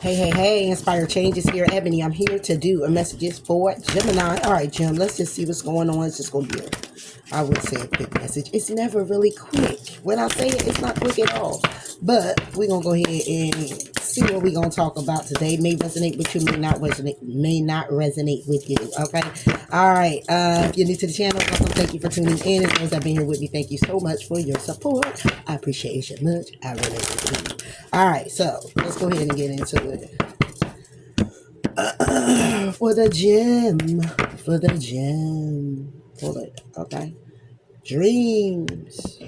Hey, Inspire Changes here, Ebony. I'm here to do a messages for Gemini. All right, Jim, let's just see what's going on. It's just going to be I would say a quick message. It's never really quick. When I say it, it's not quick at all. But we're going to go ahead and see what we're going to talk about today. May resonate with you, may not resonate with you. Okay. All right. If you're new to the channel, welcome. Thank you for tuning in. And those that have been here with me, thank you so much for your support. I appreciate you much. I really do. All right. So let's go ahead and get into it. For the gym. Hold it. Okay. Dreams.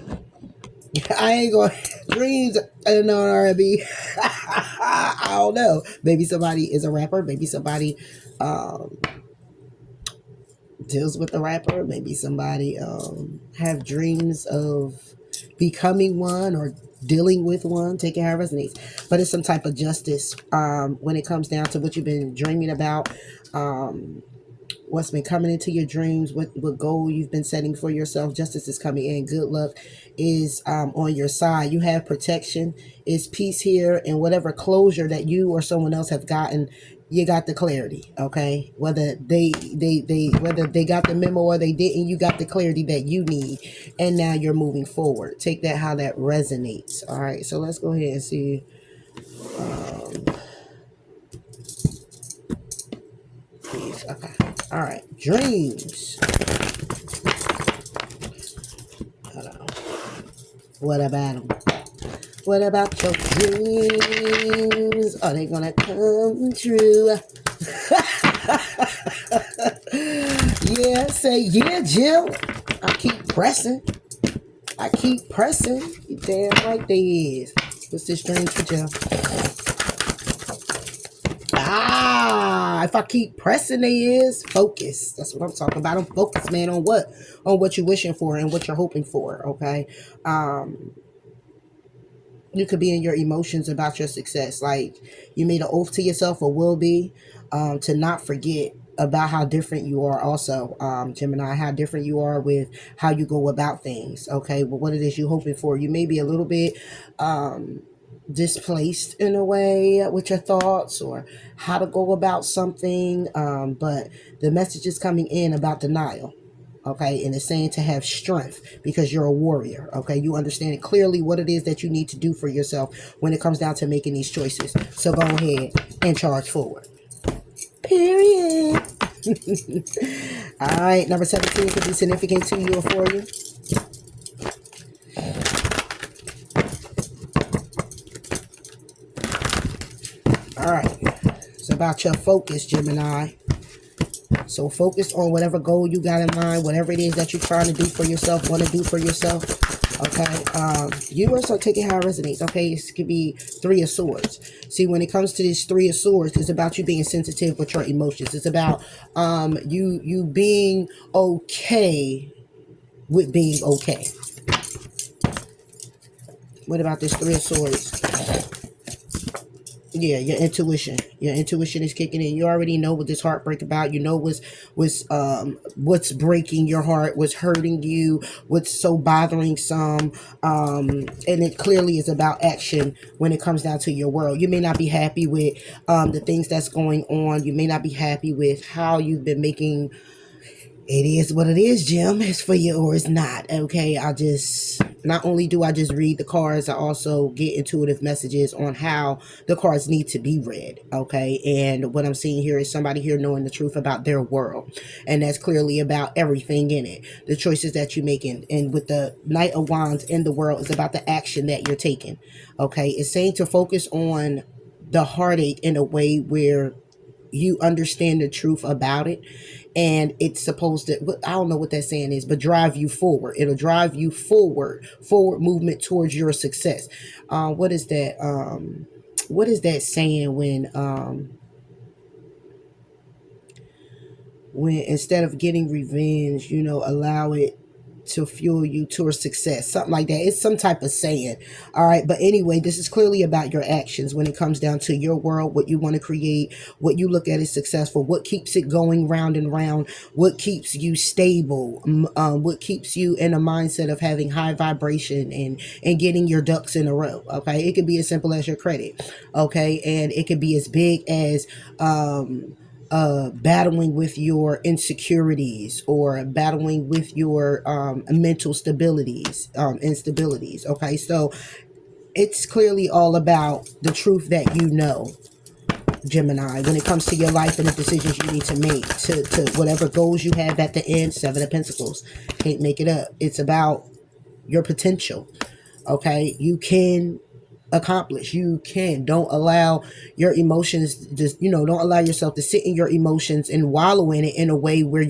I ain't going dreams. I don't know R&B. I don't know. Maybe somebody is a rapper. Maybe somebody deals with a rapper. Maybe somebody have dreams of becoming one or dealing with one. Take it how it resonates. But it's some type of justice when it comes down to what you've been dreaming about. What's been coming into your dreams, what goal you've been setting for yourself. Justice is coming in. Good luck is on your side. You have protection. Is peace here, and whatever closure that you or someone else have gotten, you got the clarity. Okay, whether whether they got the memo or they didn't, you got the clarity that you need, and now you're moving forward. Take that how that resonates. All right, so let's go ahead and see. Peace. Okay. All right. Dreams. Hold on. What about them? What about your dreams? Are they gonna come true? Yeah, say yeah, Jill. I keep pressing. You damn right they is. What's this dream for Jill? If I keep pressing, they is focus. That's what I'm talking about. I'm focused, man, on what you're wishing for and what you're hoping for. Okay. You could be in your emotions about your success. Like you made an oath to yourself or will be to not forget about how different you are also, Gemini, how different you are with how you go about things. Okay. Well, what it is you're hoping for. You may be a little bit displaced in a way with your thoughts or how to go about something. But the message is coming in about denial. Okay, and it's saying to have strength because you're a warrior. Okay, you understand clearly what it is that you need to do for yourself when it comes down to making these choices. So go ahead and charge forward. Period. All right, number 17 could be significant to you or for you. All right, it's about your focus, Gemini. So focus on whatever goal you got in mind, whatever it is that you're trying to do for yourself, want to do for yourself. Okay. Universe will take it how it resonates. Okay. This could be Three of Swords. See, when it comes to this Three of Swords, it's about you being sensitive with your emotions. It's about you being okay with being okay. What about this Three of Swords? Yeah, your intuition. Your intuition is kicking in. You already know what this heartbreak about. You know what's breaking your heart, what's hurting you, what's so bothering some. And it clearly is about action when it comes down to your world. You may not be happy with the things that's going on. You may not be happy with how you've been making. It is what it is, Jim. It's for you or it's not. Okay. Not only do I just read the cards, I also get intuitive messages on how the cards need to be read. Okay. And what I'm seeing here is somebody here knowing the truth about their world. And that's clearly about everything in it. The choices that you're making. And with the Knight of Wands in the world is about the action that you're taking. Okay. It's saying to focus on the heartache in a way where you understand the truth about it, and it's supposed to, I don't know what that saying is, but drive you forward. It'll drive you forward movement towards your success. What is that saying when instead of getting revenge, allow it to fuel you towards success, something like that. It's some type of saying. All right, but anyway, this is clearly about your actions when it comes down to your world, what you want to create, what you look at as successful, what keeps it going round and round, what keeps you stable, what keeps you in a mindset of having high vibration and getting your ducks in a row. Okay, it could be as simple as your credit. Okay, and it could be as big as battling with your insecurities or battling with your mental instabilities. Okay, so it's clearly all about the truth that you know, Gemini, when it comes to your life and the decisions you need to make to whatever goals you have at the end. Seven of Pentacles, can't make it up. It's about your potential. Okay, you can accomplish. You can. Don't allow your emotions, just, don't allow yourself to sit in your emotions and wallow in it in a way where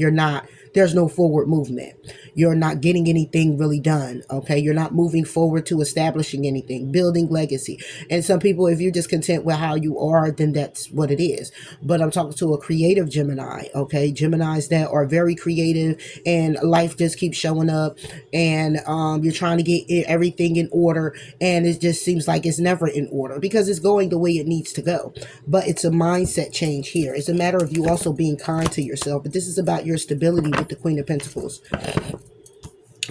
there's no forward movement. You're not getting anything really done. Okay, you're not moving forward to establishing anything, building legacy. And some people, if you're just content with how you are, then that's what it is. But I'm talking to a creative Gemini. Okay, Geminis that are very creative, and life just keeps showing up, and you're trying to get everything in order, and it just seems like it's never in order because it's going the way it needs to go. But it's a mindset change here. It's a matter of you also being kind to yourself. But this is about your stability with the Queen of Pentacles.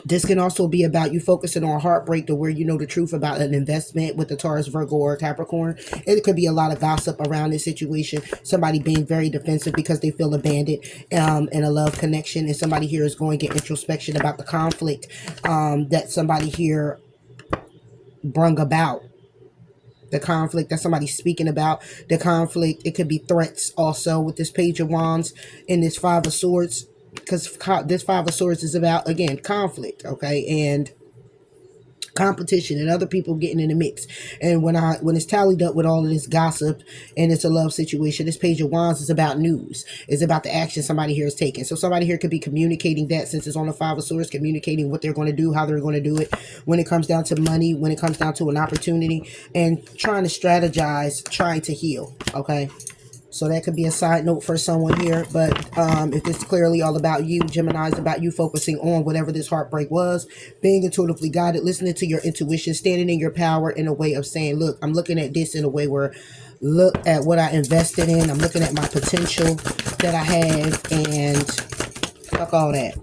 This can also be about you focusing on heartbreak to where you know the truth about an investment with the Taurus, Virgo, or Capricorn. It could be a lot of gossip around this situation. Somebody being very defensive because they feel abandoned in a love connection. And somebody here is going to get introspection about the conflict that somebody here brung about. The conflict that somebody's speaking about. The conflict. It could be threats also with this Page of Wands and this Five of Swords. Because this Five of Swords is about, again, conflict, okay, and competition and other people getting in the mix. And when it's tallied up with all of this gossip and it's a love situation, this Page of Wands is about news. It's about the action somebody here is taking. So somebody here could be communicating that, since it's on the Five of Swords, communicating what they're going to do, how they're going to do it, when it comes down to money, when it comes down to an opportunity, and trying to strategize, trying to heal, okay? So that could be a side note for someone here. But if it's clearly all about you, Gemini, is about you focusing on whatever this heartbreak was, being intuitively guided, listening to your intuition, standing in your power in a way of saying, look, I'm looking at this in a way where, look at what I invested in. I'm looking at my potential that I have, and fuck all that.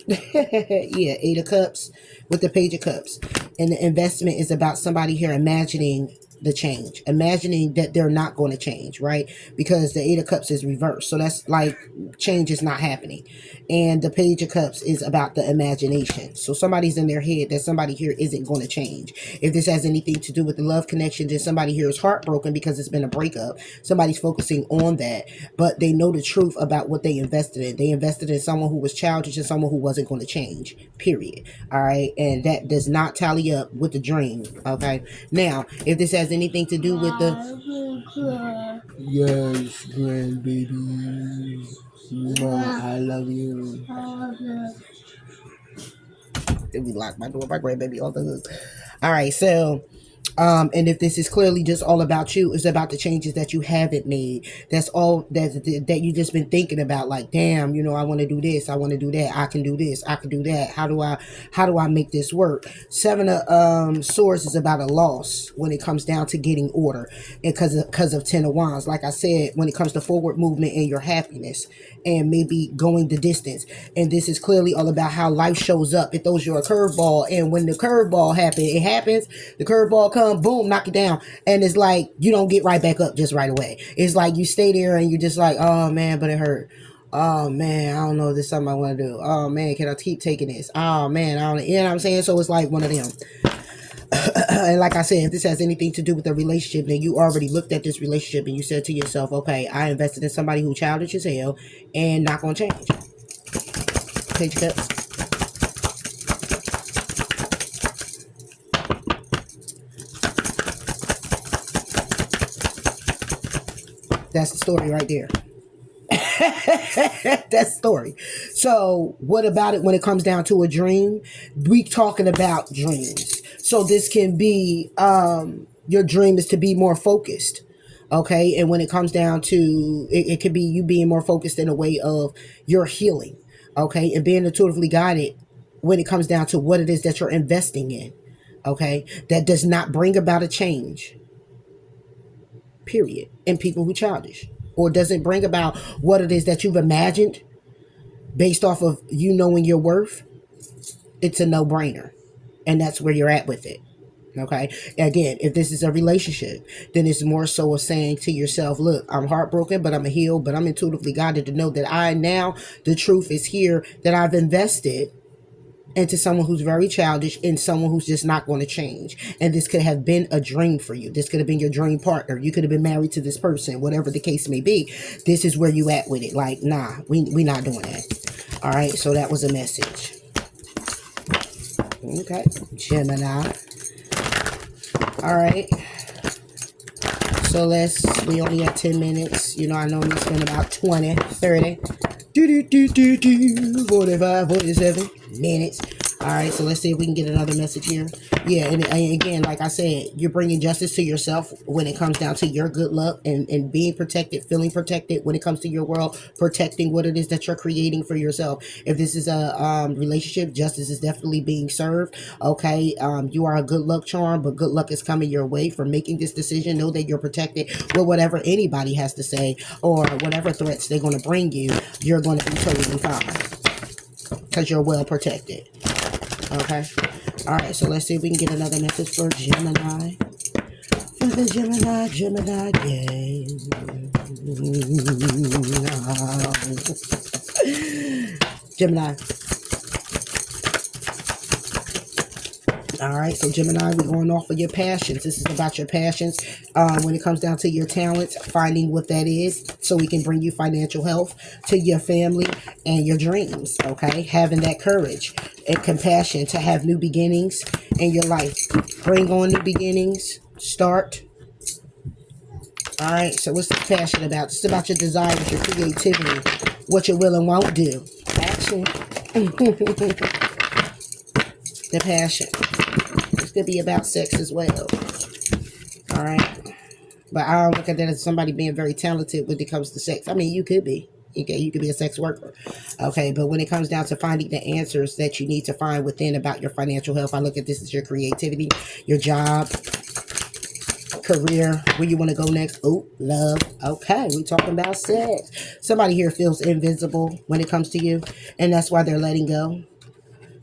Yeah, Eight of Cups with the Page of Cups. And the investment is about somebody here imagining the change, imagining that they're not going to change, right? Because the Eight of Cups is reversed, so that's like change is not happening. And the Page of Cups is about the imagination. So somebody's in their head that somebody here isn't going to change. If this has anything to do with the love connection, then somebody here is heartbroken because it's been a breakup. Somebody's focusing on that, but they know the truth about what they invested in. They invested in someone who was childish and someone who wasn't going to change, period. All right, and that does not tally up with the dream. Okay, now if this has anything to do with the yes, grandbaby, I love you. Then we lock my door, my grandbaby on the hook. All right, so and if this is clearly just all about you, it's about the changes that you haven't made. That's all that you just been thinking about. Like, damn, I want to do this, I want to do that, I can do this, I can do that. How do I make this work? Seven of Swords is about a loss when it comes down to getting order, and because of Ten of Wands. Like I said, when it comes to forward movement and your happiness, and maybe going the distance. And this is clearly all about how life shows up. It throws you a curveball, and when the curveball happens, the curveball comes, boom, knock you down, and it's like you don't get right back up just right away. It's like you stay there and you're just like, oh man, but it hurt. Oh man, I don't know if this is something I want to do. Oh man, can I keep taking this? Oh man, I don't, you know what I'm saying? So it's like one of them. And like I said, if this has anything to do with a relationship, then you already looked at this relationship and you said to yourself, okay, I invested in somebody who childish as hell and not gonna change. Page of Cups. That's the story right there. That's the story. So what about it when it comes down to a dream? We talking about dreams. So this can be your dream is to be more focused. Okay. And when it comes down to it could be you being more focused in a way of your healing. Okay. And being intuitively guided when it comes down to what it is that you're investing in. Okay, that does not bring about a change, period, in people who childish, or doesn't bring about what it is that you've imagined based off of you knowing your worth. It's a no-brainer, and that's where you're at with it. Okay, again, if this is a relationship, then it's more so of saying to yourself, look, I'm heartbroken, but I'm a healed, but I'm intuitively guided to know that I now, the truth is here, that I've invested into someone who's very childish and someone who's just not going to change. And this could have been a dream for you. This could have been your dream partner. You could have been married to this person, whatever the case may be. This is where you at with it. Like, nah, we not doing that. All right, so that was a message. Okay, Gemini. All right, so we only have 10 minutes. You know, I normally spend about 20, 30, 45, 47 minutes. All right, so let's see if we can get another message here. Yeah, and again, like I said, you're bringing justice to yourself when it comes down to your good luck and being protected, feeling protected when it comes to your world, protecting what it is that you're creating for yourself. If this is a relationship, justice is definitely being served. Okay, you are a good luck charm, but good luck is coming your way for making this decision. Know that you're protected. Well, whatever anybody has to say or whatever threats they're going to bring you, you're going to be totally fine because you're well protected. Okay. All right. So let's see if we can get another message for Gemini. For the Gemini game. Gemini. All right, so Gemini, we're going off of your passions. This is about your passions when it comes down to your talents, finding what that is so we can bring you financial health to your family and your dreams, okay? Having that courage and compassion to have new beginnings in your life. Bring on new beginnings. Start. All right, so what's this passion about? It's about your desires, your creativity, what your will and won't do. Action. The passion. This could be about sex as well. All right. But I don't look at that as somebody being very talented when it comes to sex. I mean, you could be. Okay, you could be a sex worker. Okay, but when it comes down to finding the answers that you need to find within about your financial health, I look at this as your creativity, your job, career, where you want to go next. Oh, love. Okay, we're talking about sex. Somebody here feels invincible when it comes to you, and that's why they're letting go.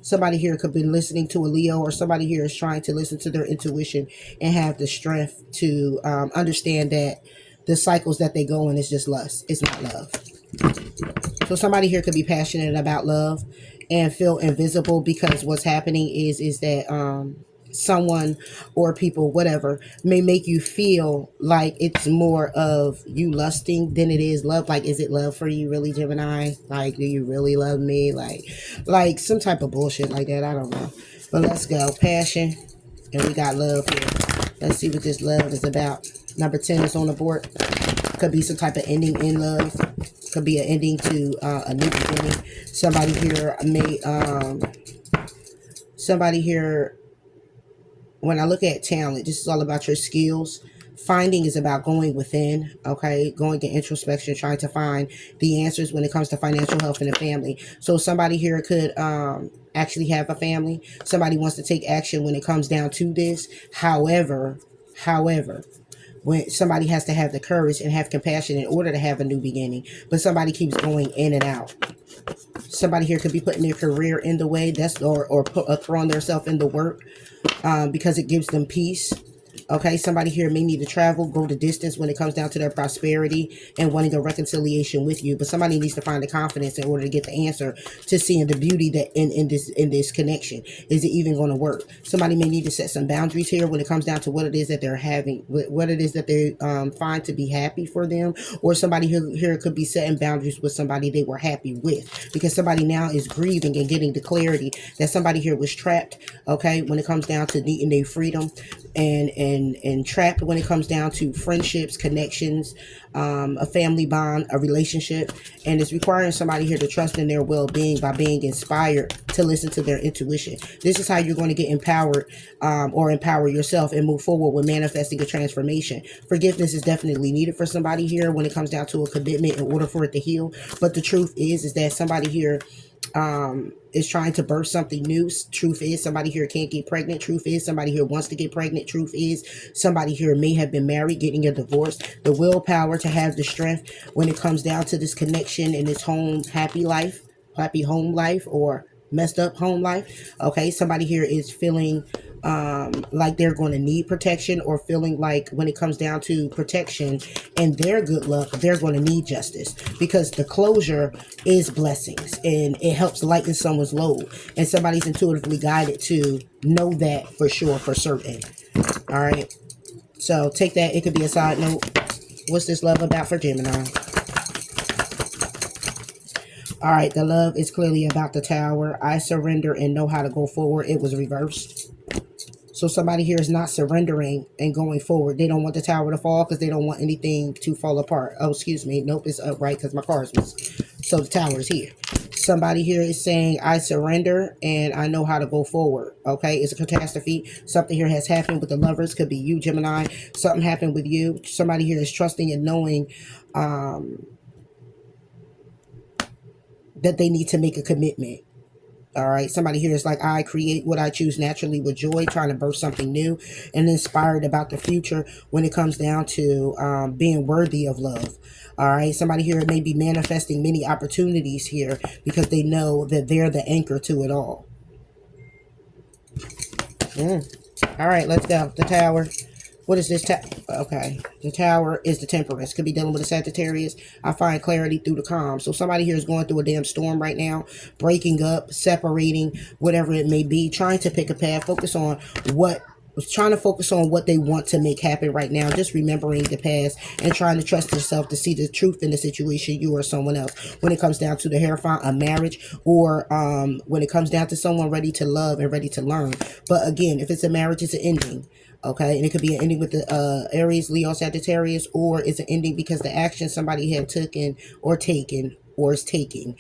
Somebody here could be listening to a Leo, or somebody here is trying to listen to their intuition and have the strength to understand that the cycles that they go in is just lust. It's not love. So somebody here could be passionate about love and feel invisible because what's happening is that someone or people, whatever, may make you feel like it's more of you lusting than it is love. Like, is it love for you really, Gemini? Like, do you really love me? Like some type of bullshit like that. I don't know. But let's go. Passion. And we got love here. Let's see what this love is about. Number 10 is on the board. Could be some type of ending in love. Could be an ending to a new beginning. Somebody here, when I look at talent, this is all about your skills. Finding is about going within, okay? Going to introspection, trying to find the answers when it comes to financial health in the family. So somebody here could actually have a family. Somebody wants to take action when it comes down to this. However, when somebody has to have the courage and have compassion in order to have a new beginning, but somebody keeps going in and out. Somebody here could be putting their career in the way, or throwing themselves in the work because it gives them peace. Okay, somebody here may need to travel, go the distance when it comes down to their prosperity and wanting a reconciliation with you. But somebody needs to find the confidence in order to get the answer to seeing the beauty that in this connection. Is it even going to work? Somebody may need to set some boundaries here when it comes down to what it is that they're having, what it is that they find to be happy for them. Or somebody here could be setting boundaries with somebody they were happy with, because somebody now is grieving and getting the clarity that somebody here was trapped. Okay, when it comes down to needing their freedom and trapped when it comes down to friendships, connections, a family bond, a relationship. And it's requiring somebody here to trust in their well-being by being inspired to listen to their intuition. This is how you're going to get empowered or empower yourself and move forward with manifesting a transformation. Forgiveness is definitely needed for somebody here when it comes down to a commitment in order for it to heal. But the truth is that somebody here is trying to birth something new. Truth is, somebody here can't get pregnant. Truth is, somebody here wants to get pregnant. Truth is, somebody here may have been married, getting a divorce. The willpower to have the strength when it comes down to this connection in this home, happy life, happy home life, or messed up home life. Okay, somebody here is feeling like they're going to need protection, or feeling like when it comes down to protection and their good luck, they're going to need justice, because the closure is blessings and it helps lighten someone's load, and somebody's intuitively guided to know that for sure, for certain. All right, so take that. It could be a side note. What's this love about for Gemini? All right, the love is clearly about the Tower. I surrender and know how to go forward. It was reversed. So somebody here is not surrendering and going forward. They don't want the Tower to fall because they don't want anything to fall apart. Oh, excuse me. Nope, it's upright because my car is missing. So the Tower is here. Somebody here is saying, I surrender and I know how to go forward. Okay, it's a catastrophe. Something here has happened with the Lovers. Could be you, Gemini. Something happened with you. Somebody here is trusting and knowing that they need to make a commitment. All right, somebody here is like, I create what I choose naturally with joy, trying to birth something new and inspired about the future when it comes down to being worthy of love. All right, somebody here may be manifesting many opportunities here because they know that they're the anchor to it all. All right, let's go. The Tower. What is this? Okay, the Tower is the Temperance. Could be dealing with a Sagittarius. I find clarity through the calm. So somebody here is going through a damn storm right now, breaking up, separating, whatever it may be, trying to pick a path, trying to focus on what they want to make happen right now, just remembering the past and trying to trust yourself to see the truth in the situation, you or someone else. When it comes down to the Hierophant, a marriage, or when it comes down to someone ready to love and ready to learn. But again, if it's a marriage, it's an ending. Okay, and it could be an ending with the Aries, Leo, Sagittarius, or it's an ending because the action somebody had taken or is taking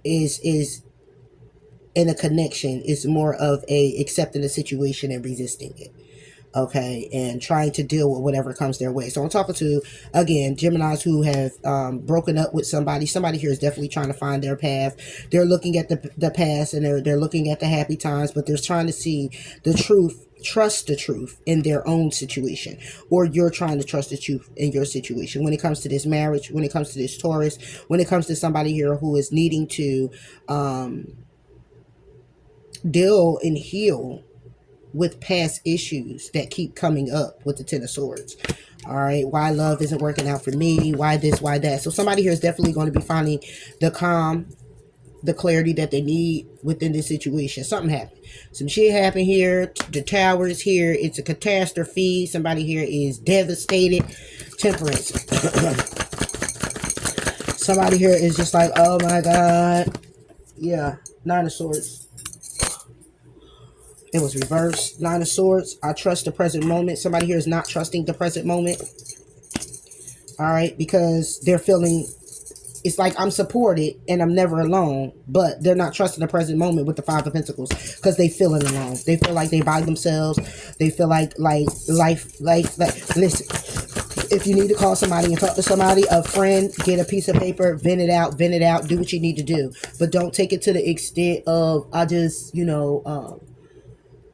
is in a connection, is more of a accepting the situation and resisting it. Okay, and trying to deal with whatever comes their way. So I'm talking to, again, Geminis who have broken up with somebody. Somebody here is definitely trying to find their path. They're looking at the past and they're looking at the happy times, but they're trying to see the truth, trust the truth in their own situation, or you're trying to trust the truth in your situation. When it comes to this marriage, when it comes to this Taurus, when it comes to somebody here who is needing to deal and heal with past issues that keep coming up with the Ten of Swords. All right, why love isn't working out for me, why this, why that. So somebody here is definitely going to be finding the calm, the clarity that they need within this situation. Something happened. Some shit happened here. The Tower is here. It's a catastrophe. Somebody here is devastated. Temperance. Somebody here is just like, oh my God. Yeah, Nine of Swords. It was reversed. Nine of Swords. I trust the present moment. Somebody here is not trusting the present moment. All right, because they're feeling, it's like I'm supported and I'm never alone, but they're not trusting the present moment with the Five of Pentacles because they feeling alone. They feel like they by themselves. They feel like life, listen, if you need to call somebody and talk to somebody, a friend, get a piece of paper, vent it out, do what you need to do. But don't take it to the extent of, I just,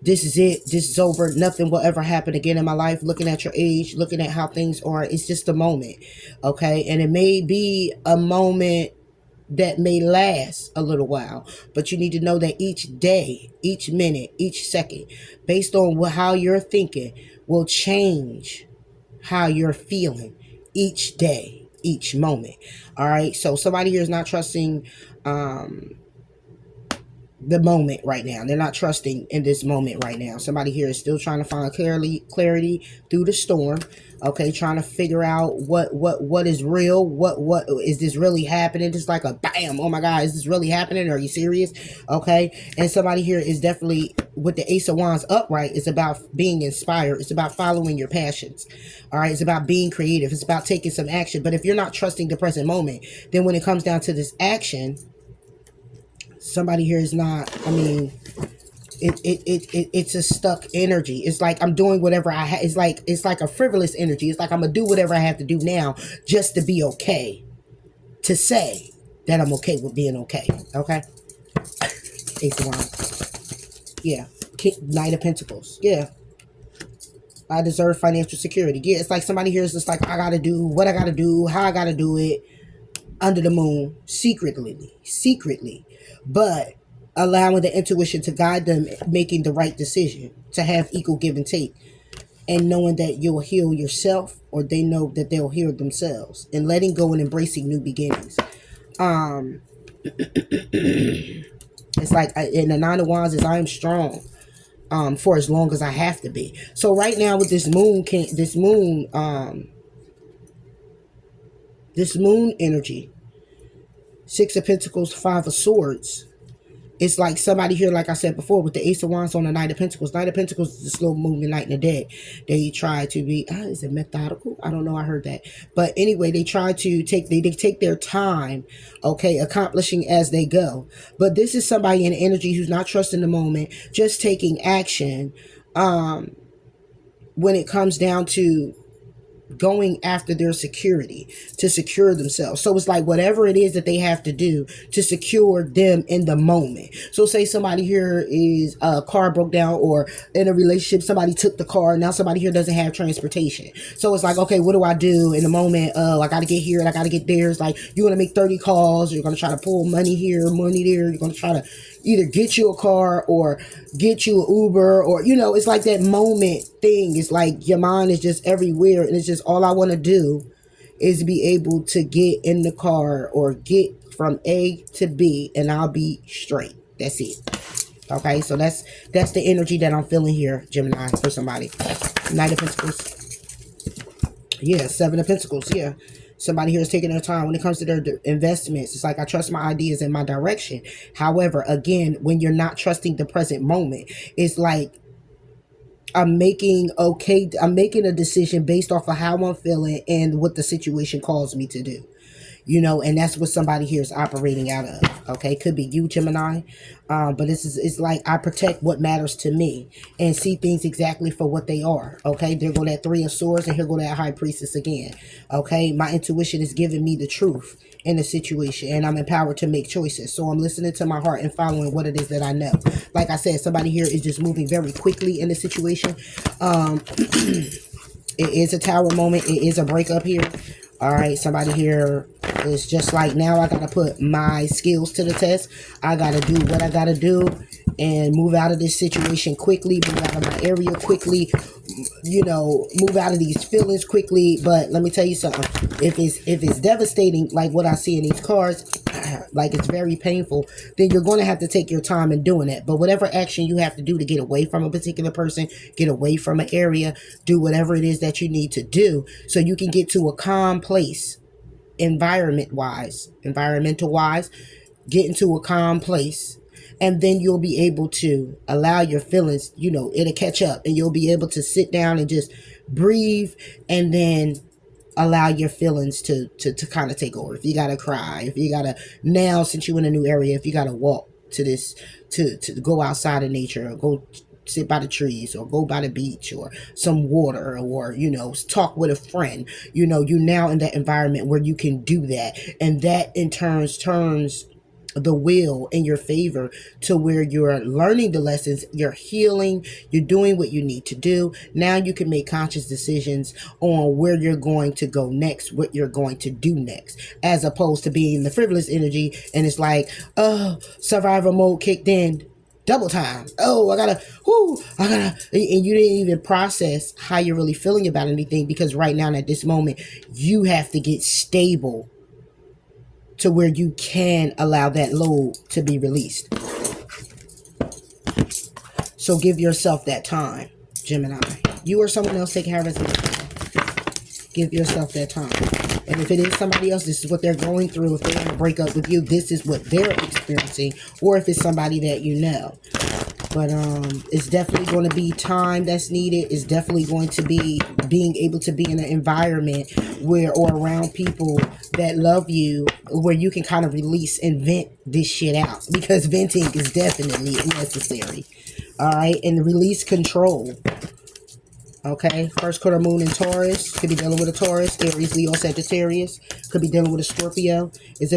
this is it, this is over, nothing will ever happen again in my life. Looking at your age, looking at how things are, it's just a moment, okay? And it may be a moment that may last a little while, but you need to know that each day, each minute, each second, based on how you're thinking, will change how you're feeling each day, each moment. All right, so somebody here is not trusting the moment right now. They're not trusting in this moment right now. Somebody here is still trying to find clarity through the storm. Okay, trying to figure out what is real. What is this really happening? Just like a bam. Oh my God, is this really happening? Are you serious? Okay, and somebody here is definitely with the Ace of Wands upright. It's about being inspired. It's about following your passions. All right, it's about being creative. It's about taking some action. But if you're not trusting the present moment, then when it comes down to this action, somebody here is not, I mean, it's a stuck energy. It's like I'm doing whatever it's like a frivolous energy. It's like I'm gonna do whatever I have to do now just to be okay, to say that I'm okay with being okay. Okay. Ace of Wands. Yeah. Knight of Pentacles. Yeah. I deserve financial security. Yeah, it's like somebody here is just like, I gotta do what I gotta do, how I gotta do it, under the moon, secretly, but allowing the intuition to guide them, making the right decision, to have equal give and take, and knowing that you'll heal yourself, or they know that they'll heal themselves, and letting go and embracing new beginnings. It's like in the Nine of Wands is I am strong. For as long as I have to be. So right now with this moon, this moon energy, Six of Pentacles, Five of Swords. It's like somebody here, like I said before, with the Ace of Wands on the Knight of Pentacles. Knight of Pentacles is the slow moving knight in the deck. They try to be, is it methodical? I don't know. I heard that. But anyway, they try to they take their time, okay, accomplishing as they go. But this is somebody in energy who's not trusting the moment, just taking action when it comes down to going after their security, to secure themselves. So it's like whatever it is that they have to do to secure them in the moment. So say somebody here is a car broke down, or in a relationship somebody took the car, now somebody here doesn't have transportation. So it's like, okay, what do I do in the moment? I gotta get here and I gotta get there. It's like you're gonna make 30 calls, you're gonna try to pull money here, money there, you're gonna try to either get you a car or get you an Uber, or it's like that moment thing. It's like your mind is just everywhere, and it's just all I want to do is be able to get in the car or get from A to B, and I'll be straight. That's it. Okay, so that's the energy that I'm feeling here, Gemini, for somebody. Knight of Pentacles. Yeah, Seven of Pentacles. Yeah. Somebody here is taking their time when it comes to their investments. It's like, I trust my ideas and my direction. However, again, when you're not trusting the present moment, it's like I'm making a decision based off of how I'm feeling and what the situation calls me to do. And that's what somebody here is operating out of. Okay, could be you, Gemini, but it's like I protect what matters to me and see things exactly for what they are. Okay, there go that Three of Swords, and here go that High Priestess again. Okay, my intuition is giving me the truth in the situation, and I'm empowered to make choices. So I'm listening to my heart and following what it is that I know. Like I said, somebody here is just moving very quickly in the situation. It is a tower moment. It is a breakup here. All right, somebody here is just like, now I got to put my skills to the test. I got to do what I got to do and move out of this situation quickly, move out of my area quickly, move out of these feelings quickly. But let me tell you something. If it's devastating, like what I see in these cards, like it's very painful, then you're going to have to take your time in doing it. But whatever action you have to do to get away from a particular person, get away from an area, do whatever it is that you need to do so you can get to a calm place, environmental wise, get into a calm place. And then you'll be able to allow your feelings, it'll catch up, and you'll be able to sit down and just breathe, and then allow your feelings to kind of take over. If you gotta cry, if you gotta, now since you're in a new area, if you gotta walk to this, to go outside in nature, or go sit by the trees, or go by the beach, or some water, or talk with a friend, you're now in that environment where you can do that, and that in turns the will in your favor, to where you're learning the lessons, you're healing, you're doing what you need to do. Now you can make conscious decisions on where you're going to go next, what you're going to do next, as opposed to being the frivolous energy, and it's like, oh, survival mode kicked in, double time. Oh, I gotta, and you didn't even process how you're really feeling about anything, because right now at this moment you have to get stable to where you can allow that load to be released. So give yourself that time, Gemini. You or someone else taking care of it. Give yourself that time. And if it is somebody else, this is what they're going through. If they're going to break up with you, this is what they're experiencing. Or if it's somebody that you know. But it's definitely going to be time that's needed. It's definitely going to be being able to be in an environment where, or around people that love you, where you can kind of release and vent this shit out. Because venting is definitely necessary. All right. And release control. Okay, first quarter moon in Taurus. Could be dealing with a Taurus, Aries, Leo, Sagittarius. Could be dealing with a Scorpio. It's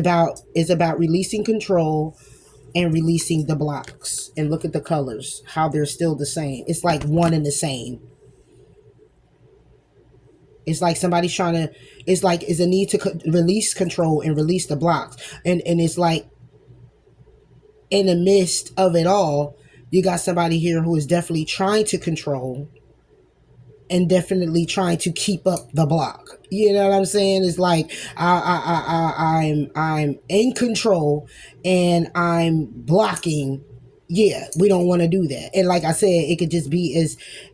about releasing control and releasing the blocks. And look at the colors, how they're still the same. It's like one and the same. It's like somebody's trying to. It's like it's a need to release control and release the blocks. And it's like in the midst of it all, you got somebody here who is definitely trying to control and definitely trying to keep up the block. You know what I'm saying? It's like I'm in control and I'm blocking. Yeah, we don't want to do that. And like I said, it could just be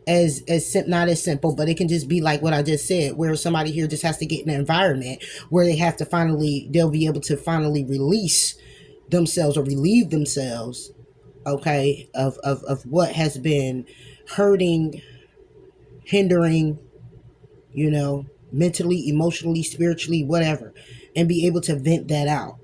not as simple, but it can just be like what I just said, where somebody here just has to get in an environment where they'll be able to finally release themselves or relieve themselves, okay, of what has been hurting, hindering, mentally, emotionally, spiritually, whatever, and be able to vent that out.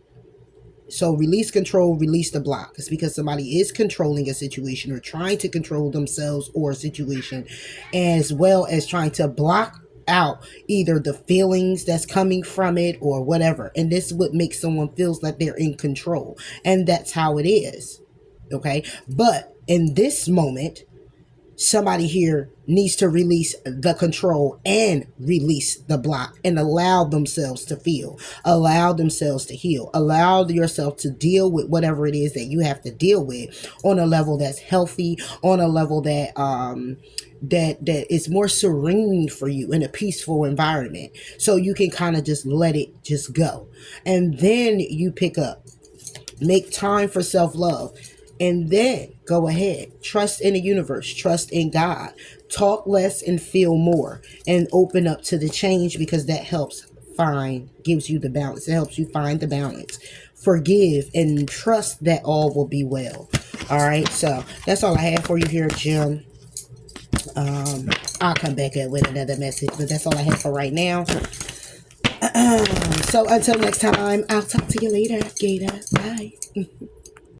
So release control, release the block. It's because somebody is controlling a situation or trying to control themselves or a situation, as well as trying to block out either the feelings that's coming from it or whatever. And this is what makes someone feels like they're in control. And that's how it is. Okay. But in this moment, somebody here needs to release the control and release the block and allow themselves to feel, allow themselves to heal, allow yourself to deal with whatever it is that you have to deal with on a level that's healthy, on a level that that is more serene for you in a peaceful environment, so you can kind of just let it just go. And then you pick up, make time for self-love, and then go ahead, trust in the universe, trust in God, talk less and feel more, and open up to the change, because that gives you the balance. It helps you find the balance. Forgive and trust that all will be well. All right, so that's all I have for you here, Jim. I'll come back up with another message, but that's all I have for right now. So until next time, I'll talk to you later, Gator. Bye.